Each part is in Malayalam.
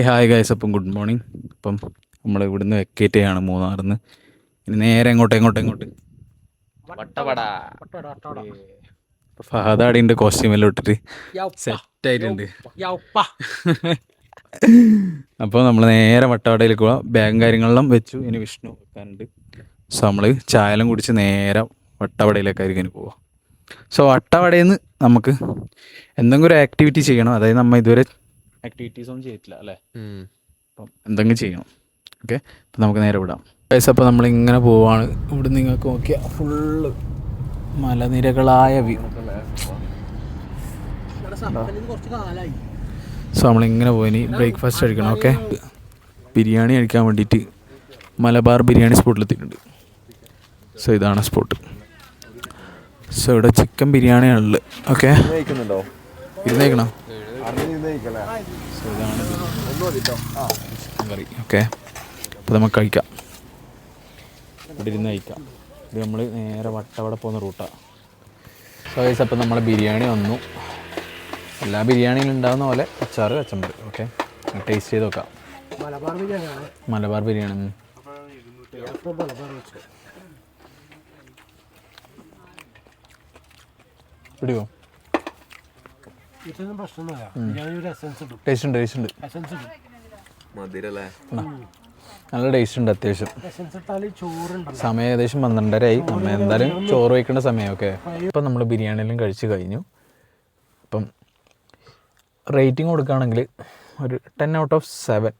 ഹായ് ഗൈസ്, അപ്പം ഗുഡ് മോർണിംഗ്. അപ്പം നമ്മൾ ഇവിടുന്ന് വെക്കേറ്റ് ചെയ്യാണ് മൂന്നാറിന്ന്. ഇനി നേരെ എങ്ങോട്ട് വട്ടവട. ഫഹദാടിൻ്റെ കോസ്റ്റ്യൂമെല്ലാം ഇട്ടിട്ട് സെറ്റായിട്ടുണ്ട്. അപ്പോൾ നമ്മൾ നേരെ വട്ടവടയിലേക്ക് പോവാം. ബാഗും കാര്യങ്ങളെല്ലാം വെച്ചു, ഇനി വിഷ്ണു വെക്കാനുണ്ട്. സോ നമ്മൾ ചായലും കുടിച്ച് നേരെ വട്ടവടയിലേക്കായിരിക്കും ഇനി പോവാം. സോ വട്ടവടയിൽ നിന്ന് നമുക്ക് എന്തെങ്കിലും ഒരു ആക്ടിവിറ്റി ചെയ്യണം. അതായത് നമ്മൾ ഇതുവരെ ആക്ടിവിറ്റീസ് ഒന്നും ചെയ്തിട്ടില്ല അല്ലേ, അപ്പം എന്തെങ്കിലും ചെയ്യണം. ഓക്കെ, അപ്പം നമുക്ക് നേരെ വിടാം ഗൈസ്. അപ്പോൾ നമ്മളിങ്ങനെ പോവാണ്. ഇവിടെ നിങ്ങൾക്ക് നോക്കിയാൽ ഫുള്ള് മലനിരകളായ വ്യൂ. സോ നമ്മളിങ്ങനെ പോയിനി ബ്രേക്ക്ഫാസ്റ്റ് കഴിക്കണം. ഓക്കെ, ബിരിയാണി കഴിക്കാൻ വേണ്ടിയിട്ട് മലബാർ ബിരിയാണി സ്പോട്ടിലെത്തിയിട്ടുണ്ട്. സോ ഇതാണ് സ്പോട്ട്. സോ ഇവിടെ ചിക്കൻ ബിരിയാണിയാണുള്ളത്. ഓക്കെ, ഇരുന്നേക്കണം. സോ ഇതാണ് ചിക്കൻ കറി. ഓക്കെ, അപ്പോൾ നമുക്ക് കഴിക്കാം. ഇവിടെ ഇരുന്ന് കഴിക്കാം. ഇത് നമ്മൾ നേരെ വട്ടവട പോകുന്ന റൂട്ടാണ്. സോ ഗൈസ്, അപ്പോൾ നമ്മളെ ബിരിയാണി വന്നു. എല്ലാ ബിരിയാണിയിലും ഉണ്ടാകുന്ന പോലെ അച്ചാറ് കച്ചമ്പറ്. ഓക്കെ, ടേസ്റ്റ് ചെയ്ത് നോക്കാം. മലബാർ ബിരിയാണി പിടിയോ? ടേസ്റ്റ് ഉണ്ട്. നല്ല ടേസ്റ്റ് ഉണ്ട് അത്യാവശ്യം. സമയം ഏകദേശം 12:30 നമ്മൾ എന്തായാലും ചോറ് വയ്ക്കേണ്ട സമയം. ഓക്കെ, ഇപ്പം നമ്മൾ ബിരിയാണിയെല്ലാം കഴിച്ച് കഴിഞ്ഞു. അപ്പം റേറ്റിംഗ് കൊടുക്കുകയാണെങ്കിൽ ഒരു 10 out of 7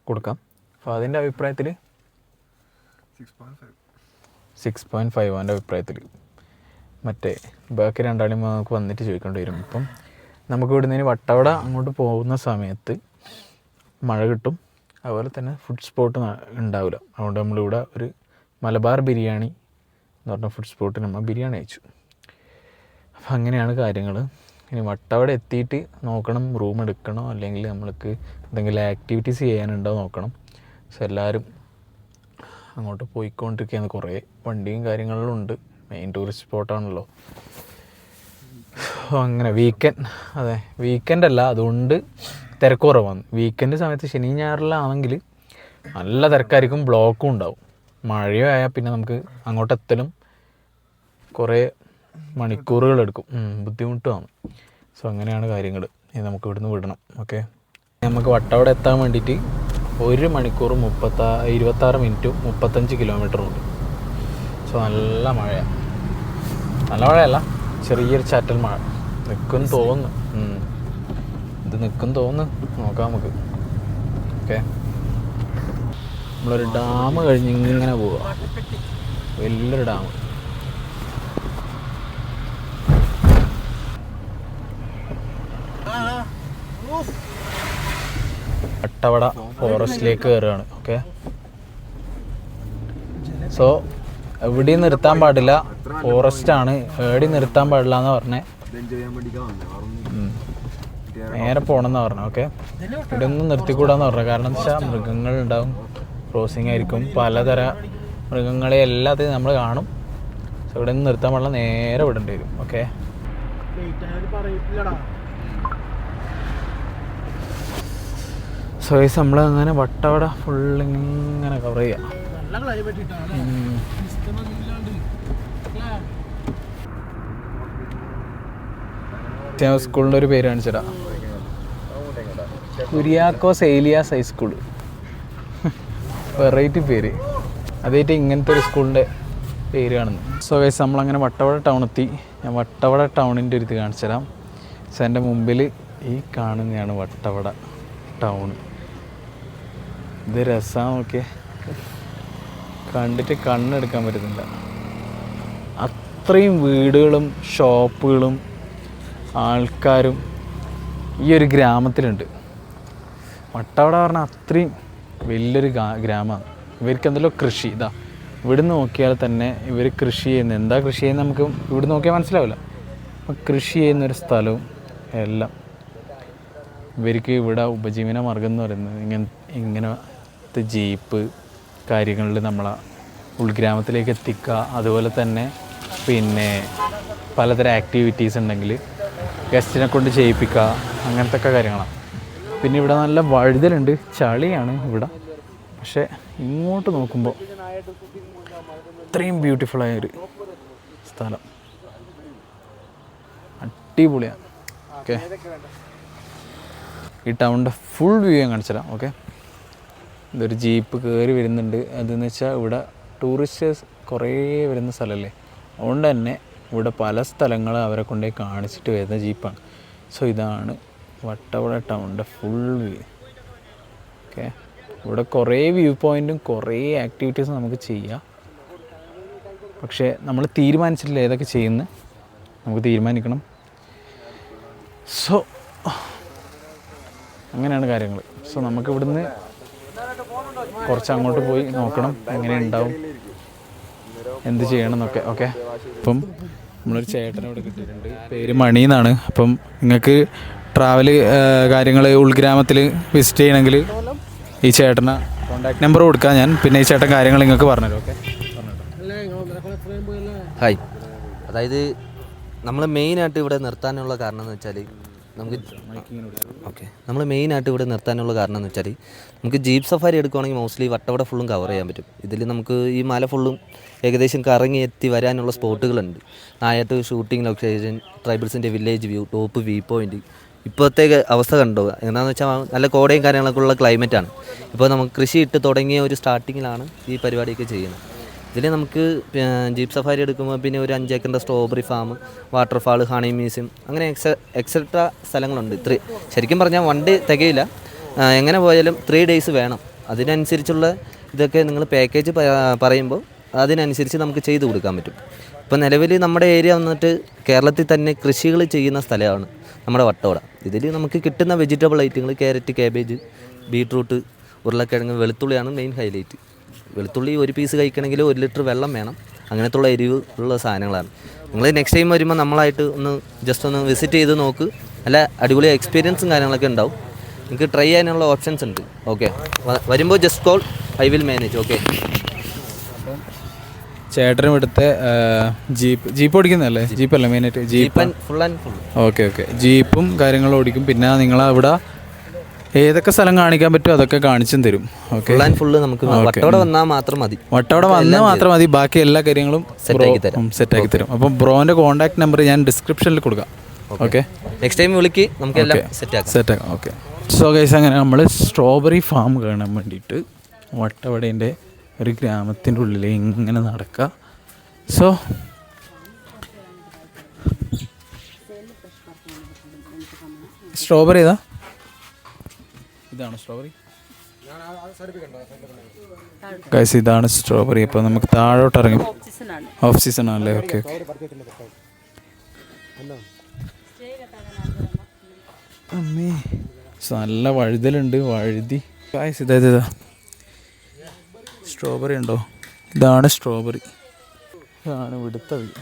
കൊടുക്കാം. അപ്പോൾ അതിൻ്റെ അഭിപ്രായത്തിൽ 6.5 എൻ്റെ അഭിപ്രായത്തിൽ. മറ്റേ ബാക്കി രണ്ടാളും നമുക്ക് വന്നിട്ട് ചോദിക്കേണ്ടി വരും. ഇപ്പം നമുക്ക് ഇവിടുന്ന് വട്ടവട അങ്ങോട്ട് പോകുന്ന സമയത്ത് മഴ കിട്ടും, അതുപോലെ തന്നെ ഫുഡ് സ്പോട്ട് ഉണ്ടാവില്ല. അതുകൊണ്ട് നമ്മളിവിടെ ഒരു മലബാർ ബിരിയാണി എന്ന് പറഞ്ഞ ഫുഡ് സ്പോട്ടിൽ നമ്മൾ ബിരിയാണി കഴിച്ചു. അപ്പം അങ്ങനെയാണ് കാര്യങ്ങൾ. ഇനി വട്ടവട എത്തിയിട്ട് നോക്കണം റൂം എടുക്കണോ അല്ലെങ്കിൽ നമ്മൾക്ക് എന്തെങ്കിലും ആക്ടിവിറ്റീസ് ചെയ്യാനുണ്ടോ നോക്കണം. സോ എല്ലാവരും അങ്ങോട്ട് പോയിക്കൊണ്ടിരിക്കുകയാണ്. കുറേ വണ്ടിയും കാര്യങ്ങളിലും ഉണ്ട്. മെയിൻ ടൂറിസ്റ്റ് സ്പോട്ടാണല്ലോ. അങ്ങനെ വീക്കെൻഡ് അല്ല, അതുകൊണ്ട് തിരക്ക് കുറവാണ്. വീക്കെൻഡ് സമയത്ത് ശനി ഞായറിലാണെങ്കിൽ നല്ല തിരക്കായിരിക്കും, ബ്ലോക്കും ഉണ്ടാവും. മഴയോ ആയാൽ പിന്നെ നമുക്ക് അങ്ങോട്ടെത്തലും കുറേ മണിക്കൂറുകളെടുക്കും, ബുദ്ധിമുട്ടുമാണ്. സോ അങ്ങനെയാണ് കാര്യങ്ങൾ. ഇനി നമുക്ക് ഇവിടുന്ന് വിടണം. ഓക്കെ, നമുക്ക് വട്ടവട എത്താൻ വേണ്ടിയിട്ട് 1 മണിക്കൂർ 26 മിനിറ്റും 35 കിലോമീറ്ററുണ്ട്. സോ നല്ല മഴയാണ്. നല്ല മഴയല്ല, ചെറിയൊരു ചാറ്റൽ മഴ. നിൽക്കും തോന്നുന്നു, ഇത് നിൽക്കും തോന്നുന്നു. നോക്കാം നമുക്ക്. ഓക്കെ, നമ്മളൊരു ഡാം കഴിഞ്ഞ് ഇങ്ങനെ പോവുക. വലിയൊരു ഡാം. വട്ടവട ഫോറസ്റ്റിലേക്ക് കയറുകയാണ്. ഓക്കെ, സോ എവിടെയും നിർത്താൻ പാടില്ല, ഫോറസ്റ്റാണ്, എവിടെയും നിർത്താൻ പാടില്ല എന്ന് പറഞ്ഞേ. നേരെ പോകണമെന്ന് പറഞ്ഞു. ഓക്കെ, ഇവിടെ ഒന്നും നിർത്തിക്കൂടാന്ന് പറഞ്ഞു. കാരണം എന്താ വെച്ചാൽ മൃഗങ്ങളുണ്ടാവും, ക്രോസിങ് ആയിരിക്കും, പലതര മൃഗങ്ങളെ എല്ലാത്തിനും നമ്മൾ കാണും. സോ ഇവിടെ നിന്ന് നിർത്താൻ പാടില്ല, നേരെ വിടേണ്ടി വരും. ഓക്കെ, സോ ഗൈസ് നമ്മൾ അങ്ങനെ വട്ടവട ഫുള്ളിങ്ങനെ കവർ ചെയ്യാം. സ്കൂളിൻ്റെ ഒരു പേര് കാണിച്ചിടാ, കുര്യാക്കോസ് ഏലിയാസ് ഹൈസ്കൂൾ. വെറൈറ്റി പേര്, അതായിട്ട് ഇങ്ങനത്തെ ഒരു സ്കൂളിൻ്റെ പേര് കാണുന്നു. സോ ഗൈസ് നമ്മളങ്ങനെ വട്ടവട ടൗൺ എത്തി. ഞാൻ വട്ടവട ടൗണിൻ്റെ ഒരു ഇത് കാണിച്ചു തരാം. സോ എൻ്റെ മുമ്പിൽ ഈ കാണുന്നതാണ് വട്ടവട ടൗൺ. ഇത് രസമാണ്. ഓക്കെ, കണ്ടിട്ട് കണ്ണെടുക്കാൻ പറ്റുന്നില്ല. അത്രയും വീടുകളും ഷോപ്പുകളും ആൾക്കാരും ഈ ഒരു ഗ്രാമത്തിലുണ്ട്. വട്ടവട പറഞ്ഞാൽ അത്രയും വലിയൊരു ഗ്രാമമാണ്. ഇവർക്ക് എന്തെല്ലോ കൃഷി. ഇവിടെ നോക്കിയാൽ തന്നെ ഇവർ കൃഷി ചെയ്യുന്നത്. എന്താ കൃഷി ചെയ്യുന്നത് നമുക്ക് ഇവിടെ നോക്കിയാൽ മനസ്സിലാവില്ല. അപ്പം കൃഷി ചെയ്യുന്നൊരു സ്ഥലവും എല്ലാം. ഇവർക്ക് ഇവിടെ ഉപജീവന മാർഗം എന്ന് പറയുന്നത് ഇങ്ങനത്തെ ജീപ്പ് കാര്യങ്ങളിൽ നമ്മളെ ഉൾഗ്രാമത്തിലേക്ക് എത്തിക്കുക. അതുപോലെ തന്നെ പിന്നെ പലതരം ആക്ടിവിറ്റീസ് ഉണ്ടെങ്കിൽ ഗസ്റ്റിനെ കൊണ്ട് ചെയ്യിപ്പിക്കുക, അങ്ങനത്തെ ഒക്കെ കാര്യങ്ങളാണ്. പിന്നെ ഇവിടെ നല്ല വഴുതലുണ്ട്, ചളിയാണ് ഇവിടെ. പക്ഷേ ഇങ്ങോട്ട് നോക്കുമ്പോൾ ഇത്രയും ബ്യൂട്ടിഫുള്ളായൊരു സ്ഥലം, അടിപൊളിയാണ്. ഓക്കെ, ഈ ടൗണിൻ്റെ ഫുൾ വ്യൂ ഞാൻ കാണിച്ചു തരാം. ഓക്കെ, ഇതൊരു ജീപ്പ് കയറി വരുന്നുണ്ട്. അതെന്ന് വെച്ചാൽ ഇവിടെ ടൂറിസ്റ്റേഴ്സ് കുറേ വരുന്ന സ്ഥലമല്ലേ, അതുകൊണ്ട് തന്നെ ഇവിടെ പല സ്ഥലങ്ങളും അവരെ കൊണ്ടുപോയി കാണിച്ചിട്ട് വരുന്ന ജീപ്പാണ്. സോ ഇതാണ് വട്ടവട ടൗണിൻ്റെ ഫുൾ വ്യൂ. ഓക്കെ, ഇവിടെ കുറേ വ്യൂ പോയിൻറ്റും കുറേ ആക്ടിവിറ്റീസും നമുക്ക് ചെയ്യാം. പക്ഷേ നമ്മൾ തീരുമാനിച്ചിട്ടില്ല ഏതൊക്കെ ചെയ്യുന്നത്, നമുക്ക് തീരുമാനിക്കണം. സോ അങ്ങനെയാണ് കാര്യങ്ങൾ. സോ നമുക്ക് ഇവിടുന്ന് കുറച്ച് അങ്ങോട്ട് പോയി നോക്കണം എങ്ങനെ ഉണ്ടാവും, എന്ത് ചെയ്യണം എന്നൊക്കെ. ഓക്കെ, അപ്പം നമ്മളൊരു ചേട്ടനെ ഇവിടെ കിട്ടിയിട്ടുണ്ട്, പേര് മണി എന്നാണ്. അപ്പം നിങ്ങൾക്ക് ട്രാവൽ കാര്യങ്ങൾ ഉൾഗ്രാമത്തിൽ വിസിറ്റ് ചെയ്യണമെങ്കിൽ ഈ ചേട്ടനെ കോൺടാക്ട് നമ്പർ കൊടുക്കാം ഞാൻ. പിന്നെ ഈ ചേട്ടൻ കാര്യങ്ങൾ നിങ്ങൾക്ക് പറഞ്ഞുതരും. Okay, hi. അതായത് നമ്മൾ മെയിനായിട്ട് ഇവിടെ നിർത്താനുള്ള കാരണം എന്ന് വെച്ചാൽ നമ്മൾ മെയിനായിട്ട് ഇവിടെ നിർത്താനുള്ള കാരണം എന്ന് വെച്ചാൽ നമുക്ക് ജീപ്പ് സഫാരി എടുക്കുകയാണെങ്കിൽ മോസ്റ്റ്ലി വട്ടവട ഫുള്ളും കവർ ചെയ്യാൻ പറ്റും. ഇതിൽ നമുക്ക് ഈ മല ഫുള്ളും ഏകദേശം കറങ്ങി എത്തി വരാനുള്ള സ്പോട്ടുകളുണ്ട്. നായാട്ട് ഷൂട്ടിംഗ് ലൊക്കേഷൻ, ട്രൈബൽസിൻ്റെ village view, top view point. ഇപ്പോഴത്തെ അവസ്ഥ കണ്ടോ, എന്താണെന്ന് വെച്ചാൽ നല്ല കോടയും കാര്യങ്ങളൊക്കെ ഉള്ള ക്ലൈമറ്റാണ്. ഇപ്പോൾ നമുക്ക് കൃഷി ഇട്ട് തുടങ്ങിയ ഒരു സ്റ്റാർട്ടിങ്ങിലാണ് ഈ പരിപാടിയൊക്കെ ചെയ്യുന്നത്. ഇതിൽ നമുക്ക് ജീപ്പ് സഫാരി എടുക്കുമ്പോൾ പിന്നെ ഒരു 5 ഏക്കറിൻ്റെ strawberry farm, waterfall, honey museum, അങ്ങനെ എക്സെട്രാ സ്ഥലങ്ങളുണ്ട്. ശരിക്കും പറഞ്ഞാൽ 1 ഡേ തികയില്ല, എങ്ങനെ പോയാലും 3 ഡേയ്സ് വേണം. അതിനനുസരിച്ചുള്ള ഇതൊക്കെ നിങ്ങൾ പാക്കേജ് പറയുമ്പോൾ അതിനനുസരിച്ച് നമുക്ക് ചെയ്തു കൊടുക്കാൻ പറ്റും. ഇപ്പോൾ നിലവിൽ നമ്മുടെ ഏരിയ വന്നിട്ട് കേരളത്തിൽ തന്നെ കൃഷികൾ ചെയ്യുന്ന സ്ഥലമാണ് നമ്മുടെ വട്ടവട. ഇതിൽ നമുക്ക് കിട്ടുന്ന വെജിറ്റബിൾ ഐറ്റങ്ങൾ ക്യാരറ്റ്, കാബേജ്, ബീട്രൂട്ട്, ഉരുളക്കിഴങ്ങ്, വെളുത്തുള്ളിയാണ് മെയിൻ ഹൈലൈറ്റ്. വെളുത്തുള്ളി 1 പീസ് കഴിക്കണമെങ്കിൽ 1 ലിറ്റർ വെള്ളം വേണം. അങ്ങനത്തുള്ള എരിവ് ഉള്ള സാധനങ്ങളാണ്. നിങ്ങൾ നെക്സ്റ്റ് ടൈം വരുമ്പോൾ നമ്മളായിട്ട് ജസ്റ്റ് ഒന്ന് വിസിറ്റ് ചെയ്ത് നോക്ക്. നല്ല അടിപൊളി എക്സ്പീരിയൻസും കാര്യങ്ങളൊക്കെ ഉണ്ടാവും. നിങ്ങൾക്ക് ട്രൈ ചെയ്യാനുള്ള ഓപ്ഷൻസ് ഉണ്ട്. ഓക്കെ, വരുമ്പോൾ just call, I will manage. Okay, ചേട്ടനും ഇവിടുത്തെ ജീപ്പ് ഓടിക്കുന്നതല്ലേ? ജീപ്പല്ലേ മെയിനായിട്ട്? Jeep full and full. Okay okay, ജീപ്പും കാര്യങ്ങളും ഓടിക്കും. പിന്നെ നിങ്ങളവിടെ ഏതൊക്കെ സ്ഥലം കാണിക്കാൻ പറ്റുമോ അതൊക്കെ കാണിച്ചും തരും. ഓക്കെ, ഫുൾ ആൻഡ് ഫുള്ള് നമുക്ക് വട്ടവട വന്നാൽ മാത്രം മതി. വട്ടവട വന്നാൽ മാത്രം മതി, ബാക്കി എല്ലാ കാര്യങ്ങളും സെറ്റാക്കി തരും. അപ്പം ബ്രോൻ്റെ കോൺടാക്ട് നമ്പർ ഞാൻ ഡിസ്ക്രിപ്ഷനിൽ കൊടുക്കാം. ഓക്കെ, നെക്സ്റ്റ് ടൈം വിളിക്ക്, നമുക്ക് എല്ലാം സെറ്റാക്കാം. ഓക്കെ, സോ ഗൈസ്, അങ്ങനെ നമ്മൾ സ്ട്രോബെറി ഫാം കാണാൻ വേണ്ടിയിട്ട് വട്ടവടേൻ്റെ ഒരു ഗ്രാമത്തിൻ്റെ ഉള്ളിൽ ഇങ്ങനെ നടക്കുക. സോ സ്ട്രോബെറി ഏതാ? ഇതാണ് സ്ട്രോബെറി ഗൈസ്, ഇതാണ് സ്ട്രോബെറി. അപ്പോൾ നമുക്ക് താഴോട്ട് ഇറങ്ങി, ഓഫ് സീസൺ ആണല്ലേ? ഓക്കെ, അമ്മേ, നല്ല വഴുതലുണ്ട്, വഴുതി. ഗൈസ് ഇതാ സ്ട്രോബെറി ഉണ്ടോ? ഇതാണ് സ്ട്രോബെറി, ഇതാണ് ഇവിടുത്തെ വ്യൂ.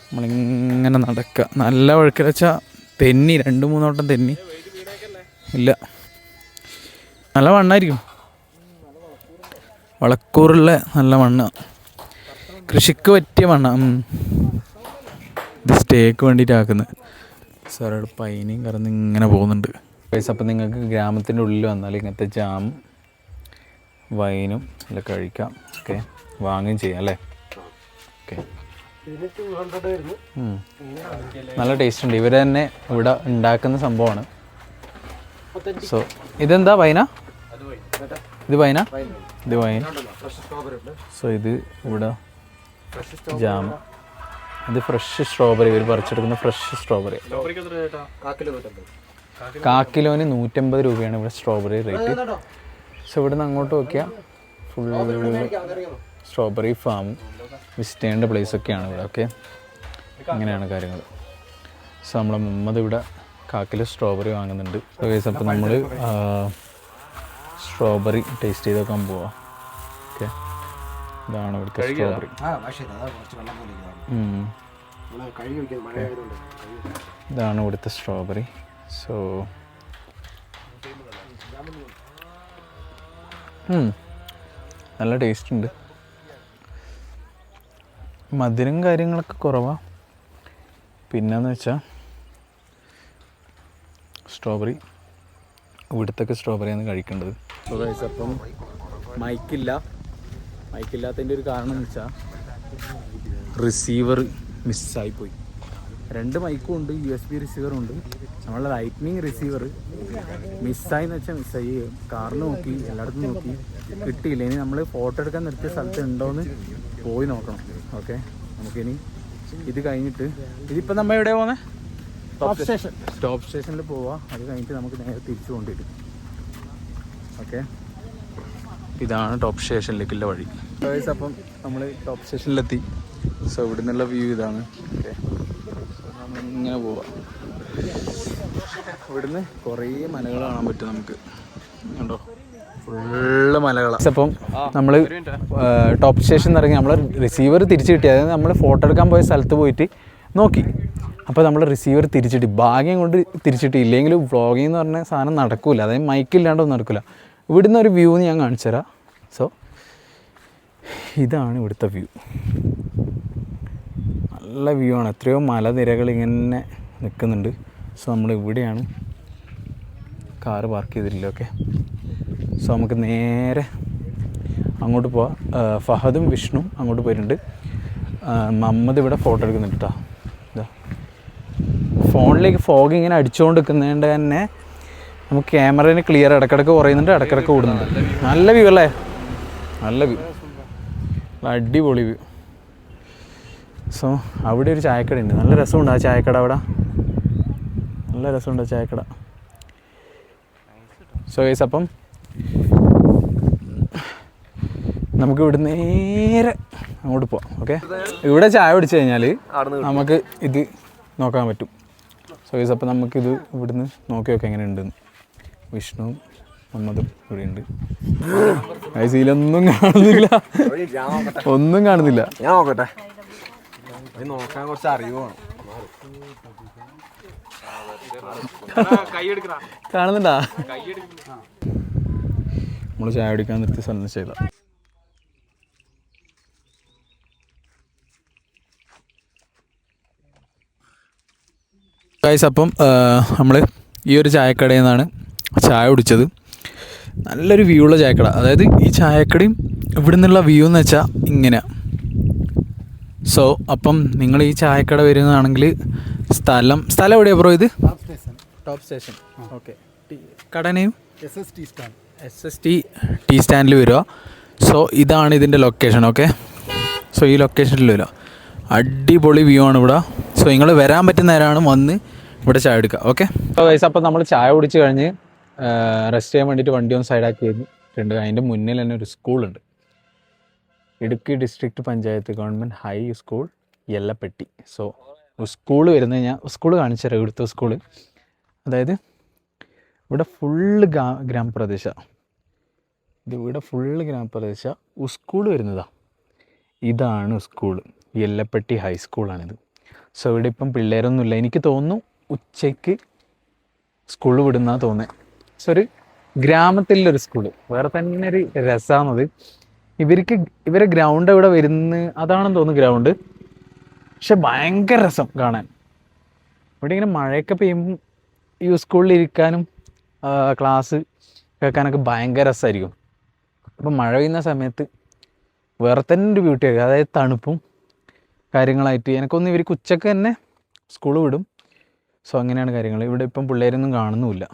നമ്മളിങ്ങനെ നടക്കുക. നല്ല വഴുക്കൽ വെച്ചാൽ തെന്നി 2-3 വട്ടം തെന്നി. ഇല്ല, നല്ല മണ്ണായിരിക്കും, വളക്കൂറുള്ള നല്ല മണ്ണ്, കൃഷിക്ക് പറ്റിയ മണ്ണാണ്. ഇത് സ്റ്റേക്ക് വേണ്ടിയിട്ടാക്കുന്നത്. സാറോട് പൈനയും കറന്ന് ഇങ്ങനെ പോകുന്നുണ്ട്. പൈസ അപ്പം നിങ്ങൾക്ക് ഗ്രാമത്തിൻ്റെ ഉള്ളിൽ വന്നാൽ ഇങ്ങനത്തെ ജാമും വൈനും എല്ലാം കഴിക്കാം. ഓക്കെ, വാങ്ങുകയും ചെയ്യാം അല്ലേ? ഓക്കെ, നല്ല ടേസ്റ്റ് ഉണ്ട്. ഇവർ തന്നെ ഇവിടെ ഉണ്ടാക്കുന്ന സംഭവമാണ്. സോ ഇതെന്താ വൈന? ഇത് വൈന, ഇത് വൈൻ. സോ ഇത് ഇവിടെ ജാം, ഇത് ഫ്രഷ് സ്ട്രോബെറി. ഇവർ പറിച്ചെടുക്കുന്ന ഫ്രഷ് സ്ട്രോബെറി. കാക്കിലോന് 150 രൂപയാണ് ഇവിടെ സ്ട്രോബെറി റേറ്റ്. സോ ഇവിടെ നിന്ന് അങ്ങോട്ട് നോക്കിയാൽ ഫുൾ സ്ട്രോബെറി ഫാമും വിസിറ്റ് ചെയ്യേണ്ട പ്ലേസൊക്കെയാണ് ഇവിടെ. ഓക്കെ, അങ്ങനെയാണ് കാര്യങ്ങൾ. സോ നമ്മളെ മുഹമ്മദ് ഇവിടെ കാക്കിൽ സ്ട്രോബെറി വാങ്ങുന്നുണ്ട്. അപ്പോൾ നമ്മൾ സ്ട്രോബെറി ടേസ്റ്റ് ചെയ്ത് നോക്കാൻ പോവാം. ഓക്കെ, ഇതാണ് ഇവിടുത്തെ സ്ട്രോബെറി. ഇതാണ് ഇവിടുത്തെ സ്ട്രോബെറി. സോ നല്ല ടേസ്റ്റ് ഉണ്ട്. മധുരം കാര്യങ്ങളൊക്കെ കുറവാണ്, പിന്നെന്ന് വെച്ചാൽ സ്ട്രോബെറി, ഇവിടുത്തെ സ്ട്രോബെറിയാണ് കഴിക്കേണ്ടത്. അപ്പം മൈക്കില്ലാത്തതിൻ്റെ ഒരു കാരണം എന്ന് വെച്ചാൽ റിസീവർ മിസ്സായിപ്പോയി. 2 മൈക്കും ഉണ്ട്, USB റിസീവറും ഉണ്ട്. നമ്മളെ ലൈറ്റ്നിങ് റിസീവർ മിസ്സായിന്ന് വെച്ചാൽ മിസ്സായി. കാറിൽ നോക്കി, എല്ലായിടത്തും നോക്കി, കിട്ടിയില്ല. ഇനി നമ്മൾ ഫോട്ടോ എടുക്കാൻ നിർത്തിയ സ്ഥലത്ത് ഉണ്ടോയെന്ന് പോയി നോക്കണം. ഓക്കെ, നമുക്കിനി ഇത് കഴിഞ്ഞിട്ട്, ഇതിപ്പോൾ നമ്മൾ എവിടെയാണ് പോകുന്നത്? സ്റ്റോപ്പ് സ്റ്റേഷനിൽ പോവാം. അത് കഴിഞ്ഞിട്ട് നമുക്ക് നേരെ തിരിച്ചു കൊണ്ടുവരും. ഓക്കെ, ഇതാണ് ടോപ്പ് സ്റ്റേഷനിലേക്കുള്ള വഴി. അപ്പം നമ്മൾ ടോപ്പ് സ്റ്റേഷനിലെത്തി. സോ ഇവിടെ നിന്നുള്ള വ്യൂ ഇതാണ്. ഓക്കെ, നമ്മളിങ്ങനെ പോവാം. ഇവിടുന്ന് കുറേ മലകൾ കാണാൻ പറ്റും നമുക്ക്. കണ്ടോ, ഫുള്ള് മലകളാണ്. അപ്പം നമ്മൾ ടോപ്പ് സ്റ്റേഷൻ ഇറങ്ങി നമ്മൾ റിസീവർ തിരിച്ചു കിട്ടി. അതായത് നമ്മൾ ഫോട്ടോ എടുക്കാൻ പോയ സ്ഥലത്ത് പോയിട്ട് നോക്കി. അപ്പോൾ നമ്മൾ റിസീവർ തിരിച്ചിട്ട്, ഭാഗ്യം കൊണ്ട് തിരിച്ചിട്ട്. ഇല്ലെങ്കിൽ വ്ളോഗിങ് എന്ന് പറഞ്ഞ സാധനം നടക്കില്ല. അതായത് മൈക്കില്ലാണ്ടൊന്നും നടക്കില്ല. ഇവിടുന്ന് ഒരു വ്യൂ ഞാൻ കാണിച്ചു തരാം. സോ ഇതാണ് ഇവിടുത്തെ വ്യൂ. നല്ല വ്യൂ ആണ്. എത്രയോ മലനിരകൾ ഇങ്ങനെ നിൽക്കുന്നുണ്ട്. സോ നമ്മൾ ഇവിടെയാണ് കാറ് പാർക്ക് ചെയ്തിട്ടില്ല. ഓക്കെ, സോ നമുക്ക് നേരെ അങ്ങോട്ട് പോവാം. ഫഹദും വിഷ്ണു അങ്ങോട്ട് പോയിട്ടുണ്ട്. മമ്മദ് ഇവിടെ ഫോട്ടോ എടുക്കുന്നുണ്ട് കേട്ടോ. ഇതാ ഫോണിലേക്ക് ഫോഗ് ഇങ്ങനെ അടിച്ചുകൊണ്ട് നിൽക്കുന്നതുകൊണ്ട് തന്നെ നമുക്ക് ക്യാമറേനെ ക്ലിയർ ഇടക്കിടക്ക് കുറയുന്നുണ്ട്, ഇടക്കിടക്ക് കൂടുന്നുണ്ട്. നല്ല വ്യൂ അല്ലേ? നല്ല വ്യൂ, അടിപൊളി വ്യൂ. സോ അവിടെ ഒരു ചായക്കട ഉണ്ട്. നല്ല രസമുണ്ട് ആ ചായക്കട. അവിടെ നല്ല രസമുണ്ട് ആ ചായക്കട. സോ ഗൈസ്, അപ്പം നമുക്ക് ഇവിടെ നേരെ അങ്ങോട്ട് പോവാം. ഓക്കെ, ഇവിടെ ചായ കുടിച്ചു കഴിഞ്ഞാൽ നമുക്ക് ഇത് നോക്കാൻ പറ്റും. സോ ഗൈസ്, അപ്പം നമുക്കിത് ഇവിടുന്ന് നോക്കി നോക്കാം എങ്ങനെ ഉണ്ടെന്ന്. വിഷ്ണുവും മുഹമ്മദും ഇവിടെ ഉണ്ട്. ഇതിലൊന്നും കാണുന്നില്ല, ഒന്നും കാണുന്നില്ല. ഞാൻ നോക്കട്ടെ, നോക്കാൻ കുറച്ച് അറിവ് വേണം. കാണുന്നുണ്ടാ? നമ്മൾ ചായ കുടിക്കാൻ നിർത്തി സ്ഥലം ചെയ്ത. ഗൈസ്, അപ്പം നമ്മൾ ഈ ഒരു ചായക്കടയിൽ നിന്നാണ് ചായ കുടിച്ചത്. നല്ലൊരു വ്യൂ ഉള്ള ചായക്കട. അതായത് ഈ ചായക്കടയും ഇവിടെ നിന്നുള്ള വ്യൂ എന്ന് വെച്ചാൽ ഇങ്ങനെയാണ്. സോ അപ്പം നിങ്ങൾ ഈ ചായക്കട വരുന്നതാണെങ്കിൽ സ്ഥലം എവിടെയാണ് ബ്രോ? ഇത് ടോപ്പ് സ്റ്റേഷൻ. ഓക്കെ, കട നെയിം SST ടീ സ്റ്റാൻഡിൽ വരിക. സോ ഇതാണ് ഇതിൻ്റെ ലൊക്കേഷൻ. ഓക്കെ, സോ ഈ ലൊക്കേഷനിൽ വരിക. അടിപൊളി വ്യൂ ആണ് ഇവിടെ. സോ നിങ്ങൾ വരാൻ പറ്റുന്ന നേരമാണ് വന്ന് ഇവിടെ ചായ എടുക്കുക. ഓക്കെ, സോ ഗൈസ്, അപ്പം നമ്മൾ ചായ കുടിച്ച് കഴിഞ്ഞ് റെസ്റ്റ് ചെയ്യാൻ വേണ്ടിയിട്ട് വണ്ടി ഒന്ന് സൈഡാക്കി കഴിഞ്ഞിട്ടുണ്ട്. അതിൻ്റെ മുന്നിൽ തന്നെ ഒരു സ്കൂളുണ്ട്. Idukki district panchayat government high school Yellapetty. So school വരുന്നത് ഞാൻ സ്കൂൾ കാണിച്ചു തരാം. ഇവിടുത്തെ സ്കൂള് അതായത് ഇവിടെ ഫുള്ള് ഗ്രാമപ്രദേശമാണ്. ഇവിടെ ഫുള്ള് ഗ്രാമപ്രദേശമാണ്. സ്കൂൾ വരുന്നതാണ്. ഇതാണ് സ്കൂൾ, യെല്ലപ്പെട്ടി ഹൈസ്കൂളാണിത്. സോ ഇവിടെ ഇപ്പം പിള്ളേരൊന്നുമില്ല. എനിക്ക് തോന്നുന്നു ഉച്ചയ്ക്ക് സ്കൂൾ വിടുന്നതാണ് തോന്നുന്നത്. സോ ഒരു ഗ്രാമത്തിലൊരു സ്കൂള് വേറെ തന്നെ ഒരു രസമാണത്. ഇവരെ ഗ്രൗണ്ട് ഇവിടെ വരുന്ന അതാണെന്ന് തോന്നുന്നു ഗ്രൗണ്ട്. പക്ഷെ ഭയങ്കര രസം കാണാൻ. ഇവിടെ ഇങ്ങനെ മഴയൊക്കെ പെയ്യുമ്പം ഈ സ്കൂളിൽ ഇരിക്കാനും ക്ലാസ് കേൾക്കാനൊക്കെ ഭയങ്കര രസമായിരിക്കും. അപ്പം മഴ പെയ്യുന്ന സമയത്ത് വേറെ തന്നെ ഒരു ബ്യൂട്ടി ആയിരിക്കും. അതായത് തണുപ്പും കാര്യങ്ങളായിട്ട്. എനിക്കൊന്ന് ഇവർക്ക് ഉച്ചക്ക് തന്നെ സ്കൂൾ വിടും. സോ അങ്ങനെയാണ് കാര്യങ്ങൾ. ഇവിടെ ഇപ്പം പിള്ളേരൊന്നും കാണുന്നുമില്ല.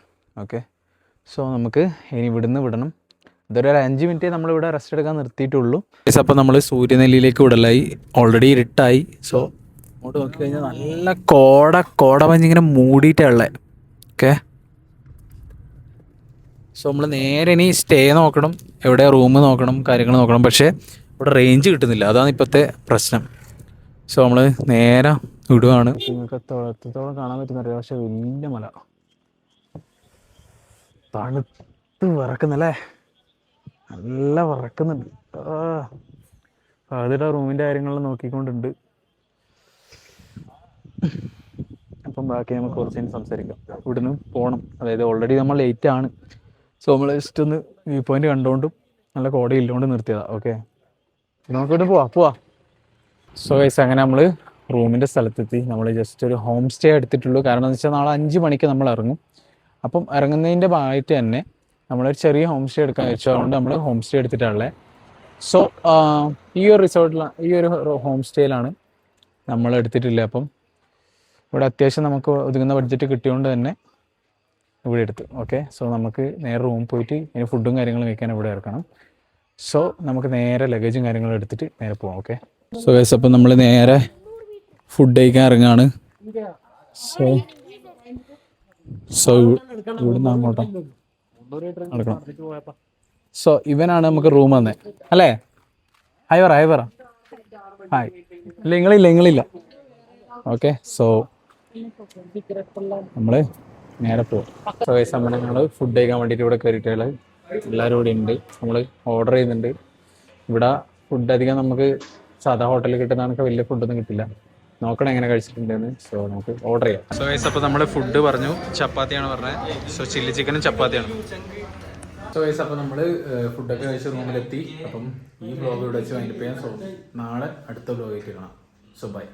ഓക്കെ, സോ നമുക്ക് ഇനി ഇവിടുന്ന് വിടണം. ഇതൊരു 5 മിനിറ്റേ നമ്മളിവിടെ റെസ്റ്റ് എടുക്കാൻ നിർത്തിയിട്ടുള്ളൂ. അപ്പോൾ നമ്മൾ സൂര്യനെല്ലിയിലേക്ക് വിടലായി. ഓൾറെഡി ഇരുട്ടായി. സോ അങ്ങോട്ട് നോക്കി കഴിഞ്ഞാൽ നല്ല കോട മഞ്ഞിങ്ങനെ മൂടിയിട്ടുള്ളത്. ഓക്കെ, സോ നമ്മൾ നേരെ ഇനി സ്റ്റേ നോക്കണം, എവിടെ റൂം നോക്കണം, കാര്യങ്ങൾ നോക്കണം. പക്ഷേ ഇവിടെ റേഞ്ച് കിട്ടുന്നില്ല, അതാണ് ഇപ്പോഴത്തെ പ്രശ്നം. സോ നമ്മൾ നേരെ വിടുവാണ്. നിങ്ങൾക്ക് എത്രത്തോളം കാണാൻ പറ്റുന്നറിയാം. പക്ഷെ വലിയ മല, തണുത്ത് വിറക്കുന്നല്ലേ, നല്ല വിറക്കുന്നുണ്ട്. അതിൻ്റെ റൂമിൻ്റെ കാര്യങ്ങൾ നോക്കിക്കൊണ്ടുണ്ട്. അപ്പം ബാക്കി നമുക്ക് കുറച്ച് കഴിഞ്ഞ് സംസാരിക്കാം. ഇവിടുന്ന് പോകണം. അതായത് ഓൾറെഡി നമ്മൾ ലേറ്റ് ആണ്. സോ നമ്മൾ ജസ്റ്റ് ഒന്ന് വ്യൂ പോയിന്റ് കണ്ടുകൊണ്ടും നല്ല കോട ഇല്ലുകൊണ്ട് നിർത്തിയതാണ്. ഓക്കെ, നമുക്കിവിടെ പോവാ. സോ ഗൈസ്, അങ്ങനെ നമ്മൾ റൂമിൻ്റെ സ്ഥലത്തെത്തി. നമ്മൾ ജസ്റ്റ് ഒരു ഹോം സ്റ്റേ എടുത്തിട്ടുള്ളൂ. കാരണം എന്ന് വെച്ചാൽ നാളെ 5 മണിക്ക് നമ്മൾ ഇറങ്ങും. അപ്പം ഇറങ്ങുന്നതിൻ്റെ ഭാഗമായിട്ട് തന്നെ നമ്മളൊരു ചെറിയ ഹോം സ്റ്റേ എടുക്കാൻ വെച്ചതുകൊണ്ട് നമ്മൾ ഹോം സ്റ്റേ എടുത്തിട്ടുള്ളത്. സോ ഈ ഒരു ഈ ഒരു ഹോം സ്റ്റേയിലാണ് നമ്മൾ എടുത്തിട്ടില്ല. അപ്പം ഇവിടെ അത്യാവശ്യം നമുക്ക് ഒതുങ്ങുന്ന ബഡ്ജറ്റ് കിട്ടിയതുകൊണ്ട് തന്നെ ഇവിടെ എടുത്തു. ഓക്കെ, സോ നമുക്ക് നേരെ റൂമിൽ പോയിട്ട് ഇനി ഫുഡും കാര്യങ്ങളും വയ്ക്കാൻ ഇവിടെ ഇറക്കണം. സോ നമുക്ക് നേരെ ലഗേജും കാര്യങ്ങളും എടുത്തിട്ട് നേരെ പോവാം. ഓക്കെ, സോ ഗൈസ് അപ്പം നമ്മൾ നേരെ ഫുഡ് കഴിക്കാൻ ഇറങ്ങാണ്. സോ ഇവിടുന്ന് അങ്ങോട്ടോ നടക്കണം. സോ ഇവനാണ് നമുക്ക് റൂം തന്നെ അല്ലേ? ഹായ് പറ ഹായ്. ഇല്ല നിങ്ങളില്ല. ഓക്കെ, സോ നമ്മൾ നേരെ പോകും. സോ ഗൈസ് നമ്മൾ ഫുഡ് കഴിക്കാൻ വേണ്ടിയിട്ട് ഇവിടെ കയറിയിട്ടുള്ള എല്ലാവരും ഇവിടെ ഉണ്ട്. നമ്മൾ ഓർഡർ ചെയ്യുന്നുണ്ട്. ഇവിടെ ഫുഡ് അധികം നമുക്ക് സാധാ ഹോട്ടലിൽ കിട്ടുന്നതൊക്കെ വലിയ ഫുഡൊന്നും കിട്ടില്ല. നോക്കണം എങ്ങനെ കഴിച്ചിട്ടുണ്ടെന്ന്. സോ നമുക്ക് ഓർഡർ ചെയ്യാം. സോ ഗൈസ് അപ്പോൾ നമ്മൾ ഫുഡ് പറഞ്ഞു, ചപ്പാത്തിയാണ് പറഞ്ഞത്. സോ ചില്ലി ചിക്കനും ചപ്പാത്തിയാണ്. സോ ഗൈസ് അപ്പോൾ നമ്മൾ ഫുഡൊക്കെ കഴിച്ച് റൂമിലെത്തി. അപ്പം ഈ വ്ലോഗ് ഇവിടെ വെച്ച് വൈൻഡപ്പ് ചെയ്യാം. സോ നാളെ അടുത്ത വ്ലോഗായിട്ട് കാണാം. So by.